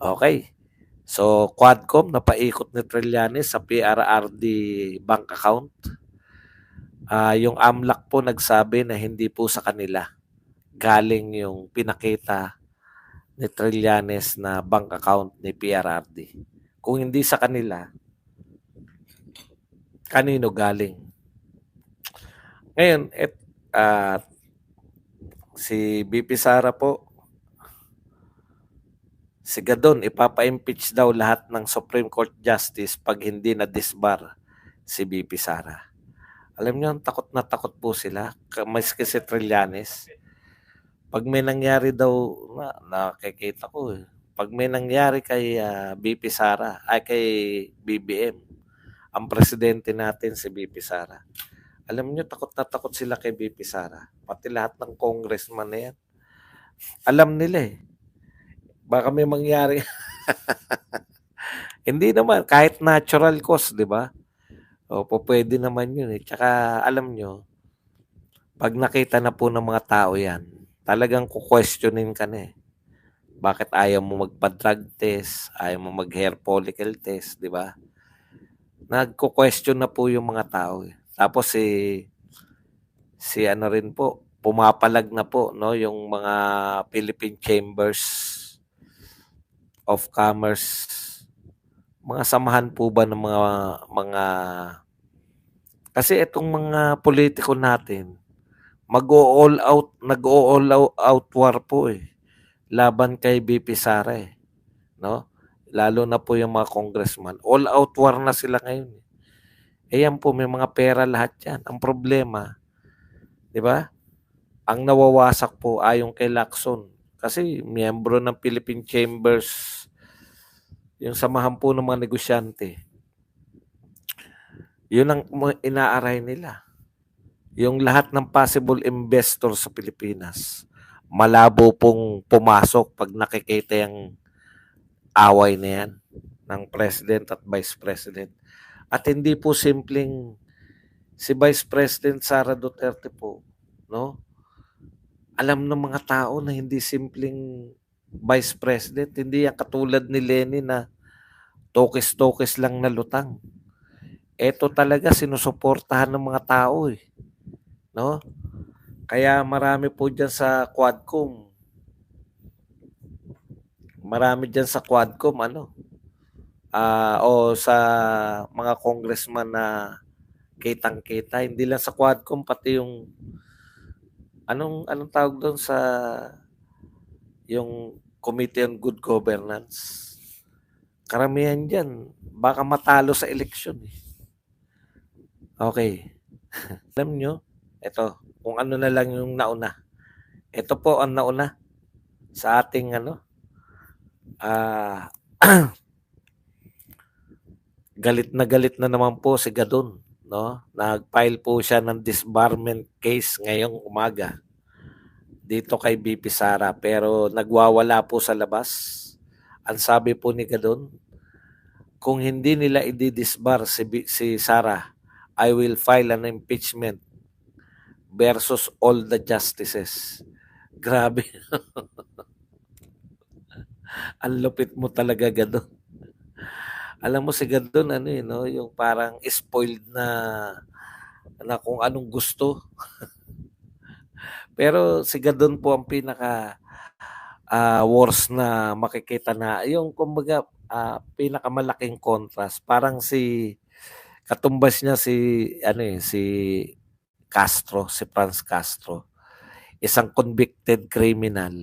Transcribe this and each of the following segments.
Okay. So, Quadcom napaikot ni Trillanes sa PRRD bank account. Yung AMLAC po nagsabi na hindi po sa kanila galing yung pinakita ni Trillanes na bank account ni PRRD. Kung hindi sa kanila, kanino galing? Ngayon, uh, si BP Sara po, si Gadon, ipapa-impeach daw lahat ng Supreme Court Justice pag hindi na disbar si BP Sara. Alam niyo, takot na takot po sila. Maski si Trillanes. Pag may nangyari daw, nakikita ko eh. Pag may nangyari kay BP Sara, ay kay BBM, ang presidente natin si BP Sara. Alam niyo, takot na takot sila kay BP Sara. Pati lahat ng congressman na yan. Alam nila eh. Baka may mangyari. Hindi naman, kahit natural cause, di ba? O, pwede naman yun eh. Tsaka, alam nyo, pag nakita na po ng mga tao yan, talagang kukwestiyonin ka na eh. Bakit ayaw mo magpa-drug test, ayaw mo mag-hair follicle test, di ba? Nagko-question na po yung mga tao eh. Tapos si ano rin po, pumapalag na po no yung mga Philippine Chambers of Commerce. Mga samahan po ba ng mga kasi itong mga politiko natin mag-all out, nag-all out war po eh laban kay BP Sara eh, no? Lalo na po yung mga congressman. All out war na sila ngayon. Eh yan po, may mga pera lahat yan. Ang problema, di ba? Ang nawawasak po ayon kay Lacson. Kasi miyembro ng Philippine Chambers, yung samahan po ng mga negosyante. Yun ang inaaray nila. Yung lahat ng possible investor sa Pilipinas, malabo pong pumasok pag nakikita yung away na yan ng President at Vice President. At hindi po simpleng si Vice President Sara Duterte po, no? Alam ng mga tao na hindi simpleng Vice President, hindi yan katulad ni Lenin na tokes-tokes lang na lutang. Ito talaga sinusuportahan ng mga tao eh, no? Kaya marami po diyan sa Quadcom. Marami diyan sa Quadcom o sa mga congressman na kitang-kita, hindi lang sa Quadcom pati yung anong tawag doon sa yung Committee on Good Governance. Karamihan diyan baka matalo sa eleksyon eh. Okay. Alam nyo, ito, kung ano na lang yung nauna. Ito po ang nauna sa ating galit na naman po si Gadon, no? Nag-file po siya ng disbarment case ngayong umaga dito kay BP Sara pero nagwawala po sa labas. Ang sabi po ni Gadon, kung hindi nila i-disbar si Sara, I will file an impeachment versus all the justices. Grabe. Ang lupit mo talaga, Gadon. Alam mo si Gadon, no? Yung parang spoiled na kung anong gusto. Pero si Gadon po ang pinaka worst na makikita na. Yung kumbaga, pinakamalaking contrast. Parang katumbas niya si Castro, si Franz Castro. Isang convicted criminal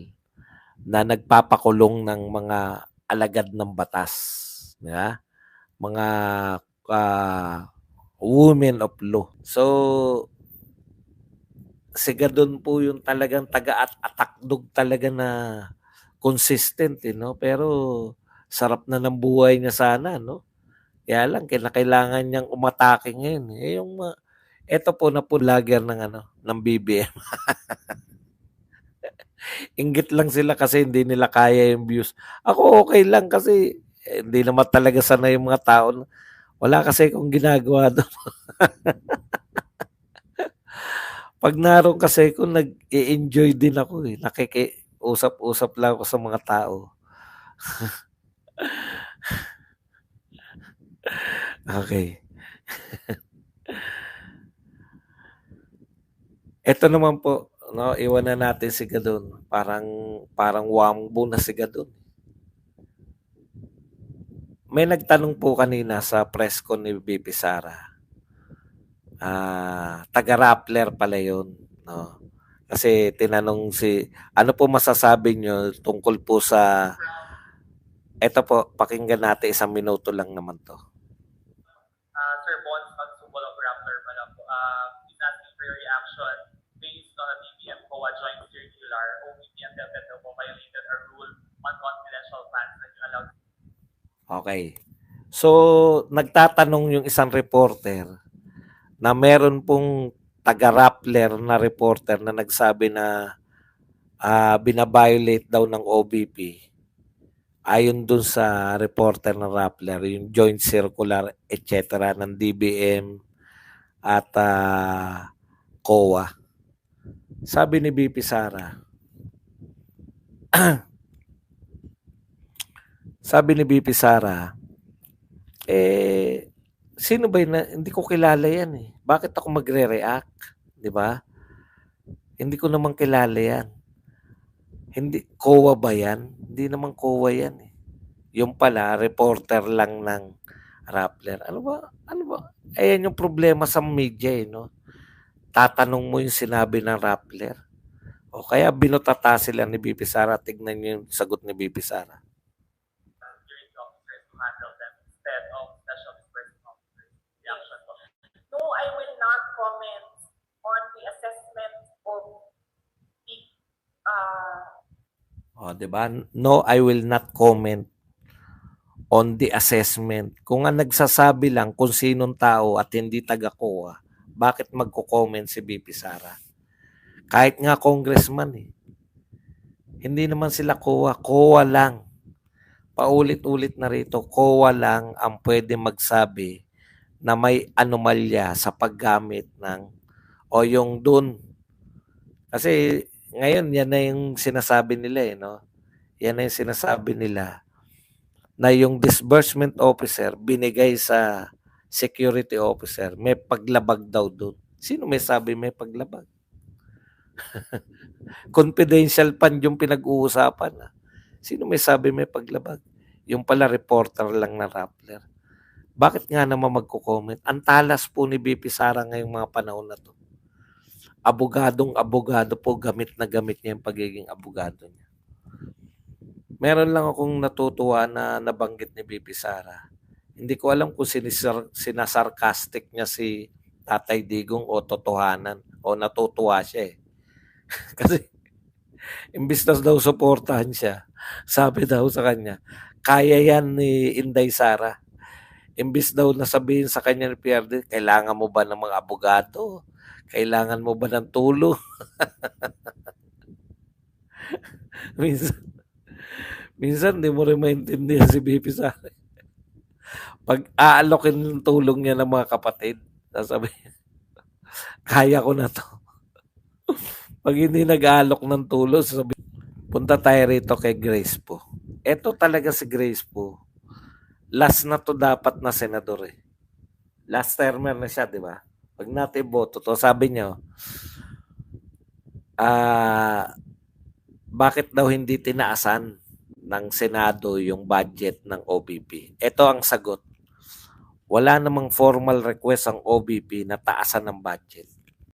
na nagpapakulong ng mga alagad ng batas. Yeah? Mga women of law. So, Sigadon po yung talagang taga-atakdog talaga na consistent, no? Pero sarap na ng buhay niya sana, no? Kaya lang, kailangan niyang umatake ngayon. Ito po na po lager ng BBM. Inggit lang sila kasi hindi nila kaya yung views. Ako okay lang kasi hindi naman talaga sanay yung mga tao. Wala kasi akong ginagawa doon. Pag naroon kasi ko, nag-i-enjoy din ako eh. Nakikiusap-usap lang ako sa mga tao. Okay. Ito naman po, no, iwanan natin si Gadon. Parang wambo na si Gadon. May nagtanong po kanina sa press con ni BP Sara. Taga-Rappler pala 'yon, no. Kasi tinanong ano po masasabi niyo tungkol po sa eto po, pakinggan natin 1 minuto lang naman 'to. Sir Bonds Magsubol of Raptor pala po. He's asking for your reaction based on a BBM COA joint circular. OVP and DepEd po violated a rule on confidential funds that you allowed. Okay. So, nagtatanong yung isang reporter na meron pong taga-Rappler na reporter na nagsabi na binabiolate daw ng OBP. Ayon dun sa reporter ng Rappler, yung joint circular, etc. ng DBM at COA. Sabi ni BP Sara, sabi ni BP Sara, sino ba yun? Hindi ko kilala yan eh. Bakit ako magre-react? Di ba? Hindi ko naman kilala yan. Hindi, COA ba yan? Hindi naman COA yan eh. Yung pala, reporter lang ng Rappler. Ano ba? Ayan yung problema sa media eh, no? Tatanong mo yung sinabi ng Rappler. O kaya binutata sila ni BP Sara. Tignan niyo yung sagot ni BP Sara. No, I will not comment on the assessment of the diba? No, I will not comment on the assessment. Kung ang nagsasabi lang kung sinong tao at hindi taga-COA, bakit magko-comment si BP Sara? Kahit nga congressman eh. Hindi naman sila COA. COA lang. Paulit-ulit na rito, COA lang ang pwede magsabi na may anomalya sa paggamit ng o yung dun. Kasi ngayon yan na yung sinasabi nila eh, no? Yan na yung sinasabi nila na yung disbursement officer binigay sa security officer, may paglabag daw doon. Sino may sabi may paglabag? Confidential fund yung pinag-uusapan. Sino may sabi may paglabag? Yung pala reporter lang na Rappler. Bakit nga naman magko-comment? Ang talas po ni BP Sara ngayong mga panahon na to. Abogadong-abogado po, gamit na gamit niya yung pagiging abogado niya. Meron lang akong natutuwa na nabanggit ni BP Sara. Hindi ko alam kung sinasarcastic niya si Tatay Digong o totohanan o natutuwa siya eh. Kasi imbis na daw suportahan siya, sabi daw sa kanya, kaya yan ni Inday Sara. Imbis daw nasabihin sa kanya ni PRD, kailangan mo ba ng mga abogado? Kailangan mo ba ng tulong? minsan di mo rin maintindihan si BP Sara. Pag aalokin ng tulong niya ng mga kapatid, sasabihin, kaya ko na to. Pag hindi nag-aalok ng tulong, sasabihin, punta tayo rito kay Grace po. Ito talaga si Grace po. Last na to dapat na senador eh. Last termer na siya, di ba? Pag natin boto to, sabi niya, bakit daw hindi tinaasan ng Senado yung budget ng OBP? Ito ang sagot. Wala namang formal request ang OBP na taasan ng budget.